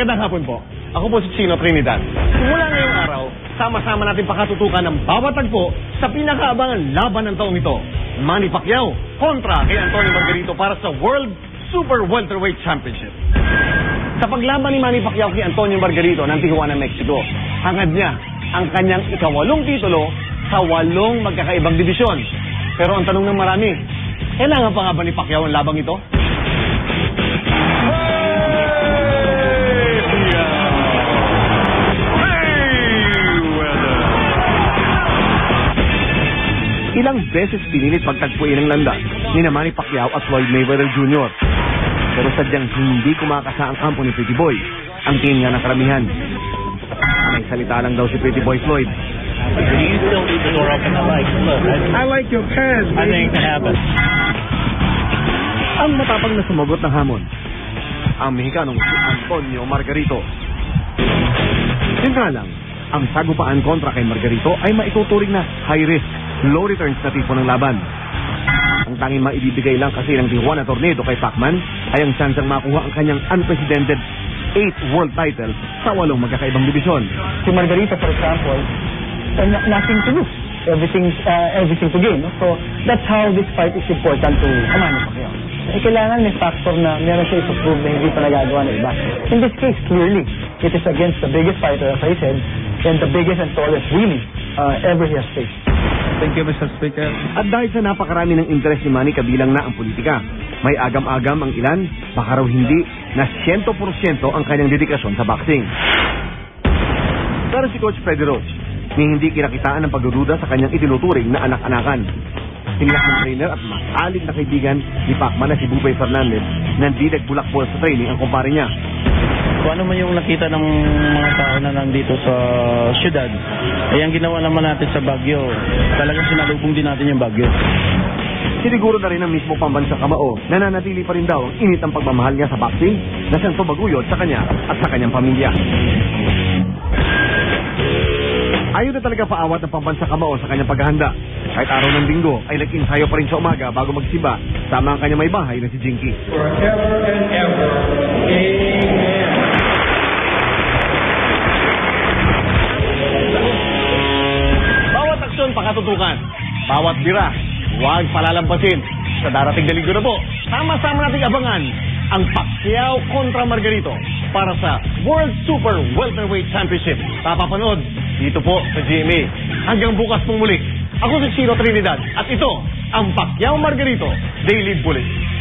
Magandang hapon po. Ako po si Chino Trinidad. Simula ngayong araw, sama-sama natin pakatutukan ng bawat tagpo sa pinakaabangan laban ng taong ito. Manny Pacquiao kontra kay Antonio Margarito para sa World Super Welterweight Championship. Sa paglaban ni Manny Pacquiao kay Antonio Margarito ng Tijuana, Mexico, hangad niya ang kanyang ika-8 titulo sa 8 magkakaibang dibisyon. Pero ang tanong ng marami, kailangan pa nga ba ni Pacquiao ang labang ito? Ilang beses pinilit pagtagpuin ng landas ni Manny Pacquiao at Floyd Mayweather Jr. Pero sadyang hindi kumakasa ang kampo ni Pretty Boy. Ang tingin nga ng karamihan. May salita lang daw si Pretty Boy Floyd. Do you still leave the door open? I like your pants, I think it happens. Ang matapang na sumagot ng hamon, ang Mexicanong si Antonio Margarito. Yun nga lang, ang sagupaan kontra kay Margarito ay maituturing na high risk, low returns na tipo ng laban. Ang tanging maibibigay lang kasi ng Tijuana Tornado kay Pacman ay ang chansang makuha ang kanyang unprecedented 8th world title sa 8 magkakaibang dibisyon. Si Margarita, for example, nothing to lose. Everything to gain. No? So, that's how this fight is important to Manny Pacquiao. Kailangan may factor na meron siya isuprove na hindi pa nagagawa ng iba. In this case, clearly, it is against the biggest fighter, as I said, and the biggest and tallest really ever he has faced. Thank you, Mr. Speaker. At dahil sa napakarami ng interes ni Manny kabilang na ang politika, may agam-agam ang ilan, baka raw hindi, na 100% ang kanyang dedikasyon sa boxing. Pero si Coach Freddie Roach, may hindi kinakitaan ng pagdududa sa kanyang itinuturing na anak-anakan. Tiniyak ng trainer at masalig na kaibigan ni Pacman na si Bubay Fernandez na hindi nagbulakbol sa training ang kumpare niya. Kung ano man yung nakita ng mga tao na nandito sa syudad, ay ang ginawa naman natin sa Baguio, talagang sinalubong din natin yung Baguio. Siniguro na rin ang mismo pambansang kamao, nananatili pa rin daw ang init ng pagmamahal niya sa boxing na siyang tumaguyod sa kanya at sa kanyang pamilya. Ayaw na talaga paawat ng pambansang kamao sa kanyang paghahanda. Kahit araw ng linggo ay nag-insayo pa rin sa umaga bago magsimba, sama ang kanyang may bahay na si Jinky. Forever and ever. Amen. Bawat aksyon pakatutukan, bawat bira, huwag palalampasin. Sa darating na linggo na po, sama-sama nating abangan ang Pacquiao kontra Margarito para sa World Super Welterweight Championship. Papapanood dito po sa GMA. Hanggang bukas pong muli, ako si Chino Trinidad at ito ang Pacquiao Margarito Daily Bulletin.